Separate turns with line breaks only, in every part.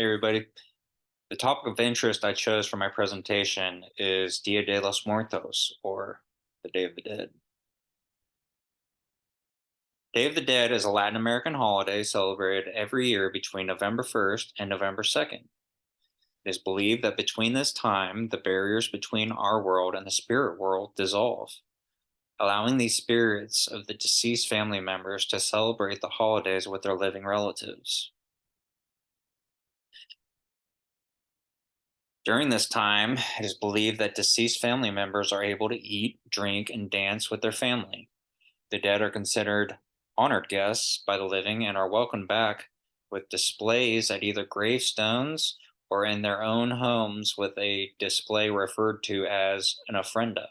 Hey, everybody. The topic of interest I chose for my presentation is Dia de los Muertos, or the Day of the Dead. Day of the Dead is a Latin American holiday celebrated every year between November 1st and November 2nd. It is believed that between this time, the barriers between our world and the spirit world dissolve, allowing these spirits of the deceased family members to celebrate the holidays with their living relatives. During this time, it is believed that deceased family members are able to eat, drink, and dance with their family. The dead are considered honored guests by the living and are welcomed back with displays at either gravestones or in their own homes with a display referred to as an ofrenda.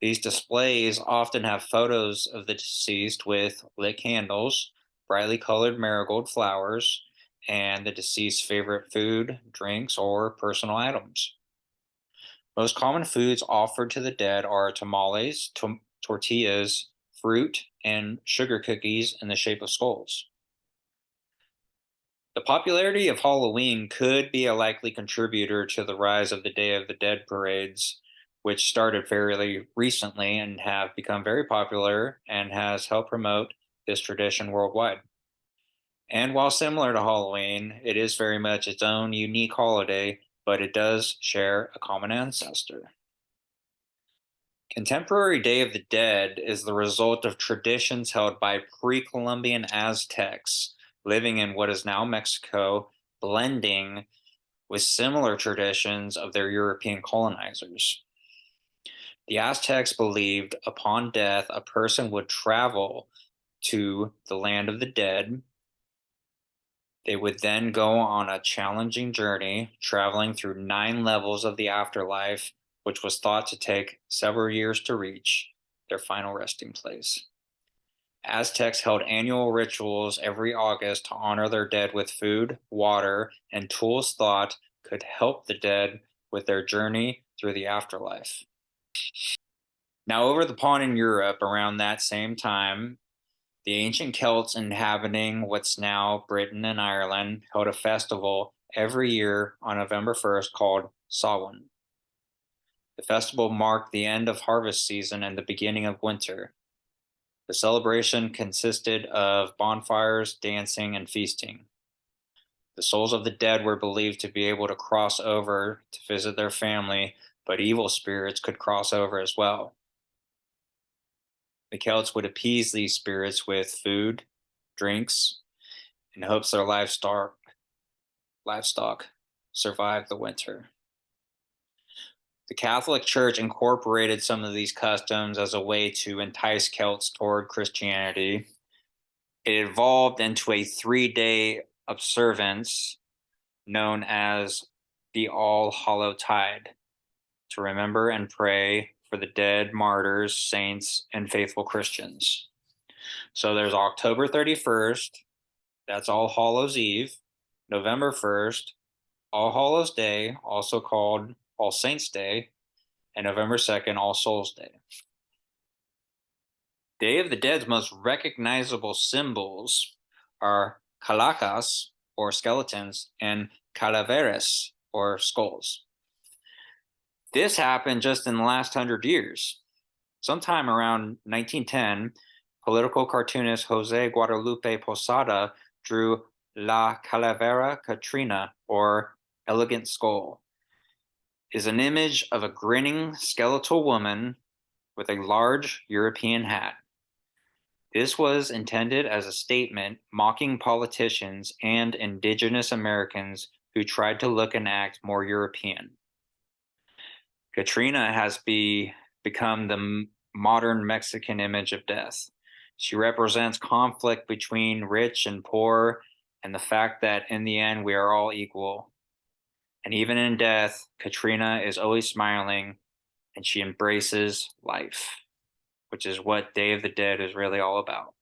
These displays often have photos of the deceased with lit candles, brightly colored marigold flowers, and the deceased's favorite food, drinks, or personal items. Most common foods offered to the dead are tamales, tortillas, fruit, and sugar cookies in the shape of skulls. The popularity of Halloween could be a likely contributor to the rise of the Day of the Dead parades, which started fairly recently and have become very popular and has helped promote this tradition worldwide. And while similar to Halloween, it is very much its own unique holiday, but it does share a common ancestor. Contemporary Day of the Dead is the result of traditions held by pre Columbian Aztecs living in what is now Mexico, blending with similar traditions of their European colonizers. The Aztecs believed upon death, a person would travel to the land of the dead. They would then go on a challenging journey, traveling through 9 levels of the afterlife, which was thought to take several years to reach their final resting place. Aztecs held annual rituals every August to honor their dead with food, water, and tools thought could help the dead with their journey through the afterlife. Now, over the pond in Europe around that same time, the ancient Celts inhabiting what's now Britain and Ireland held a festival every year on November 1st called Samhain. The festival marked the end of harvest season and the beginning of winter. The celebration consisted of bonfires, dancing, and feasting. The souls of the dead were believed to be able to cross over to visit their family, but evil spirits could cross over as well. The Celts would appease these spirits with food, drinks, in hopes their livestock survived the winter. The Catholic Church incorporated some of these customs as a way to entice Celts toward Christianity. It evolved into a 3-day observance known as the All Hallow Tide to remember and pray for the dead martyrs, saints, and faithful Christians. So there's October 31st, that's All Hallows Eve, November 1st, All Hallows Day, also called All Saints Day, and November 2nd, All Souls Day. Day of the Dead's most recognizable symbols are calacas, or skeletons, and calaveras, or skulls. This happened just in the last 100 years. Sometime around 1910, political cartoonist Jose Guadalupe Posada drew La Calavera Catrina, or Elegant Skull, is an image of a grinning skeletal woman with a large European hat. This was intended as a statement mocking politicians and indigenous Americans who tried to look and act more European. Katrina has become the modern Mexican image of death. She represents conflict between rich and poor and the fact that in the end we are all equal. And even in death, Katrina is always smiling and she embraces life, which is what Day of the Dead is really all about.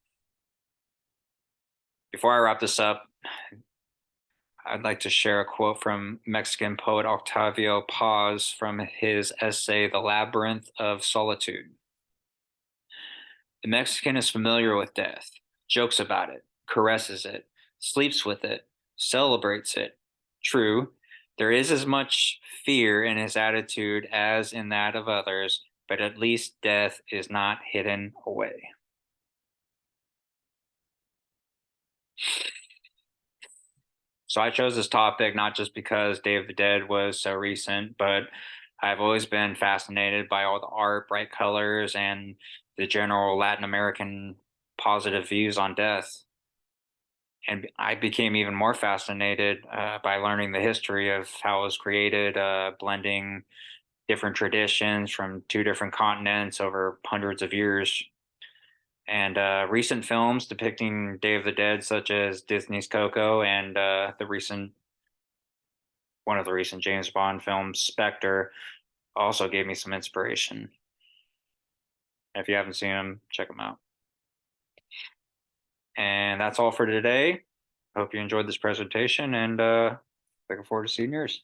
Before I wrap this up, I'd like to share a quote from Mexican poet Octavio Paz from his essay, The Labyrinth of Solitude. The Mexican is familiar with death, jokes about it, caresses it, sleeps with it, celebrates it. True, there is as much fear in his attitude as in that of others, but at least death is not hidden away. So I chose this topic not just because Day of the Dead was so recent, but I've always been fascinated by all the art, bright colors, and the general Latin American positive views on death. And I became even more fascinated by learning the history of how it was created, blending different traditions from two different continents over hundreds of years. And recent films depicting Day of the Dead, such as Disney's Coco and the recent one of the recent James Bond films, Spectre, also gave me some inspiration. If you haven't seen them, check them out. And that's all for today. Hope you enjoyed this presentation and looking forward to seeing yours.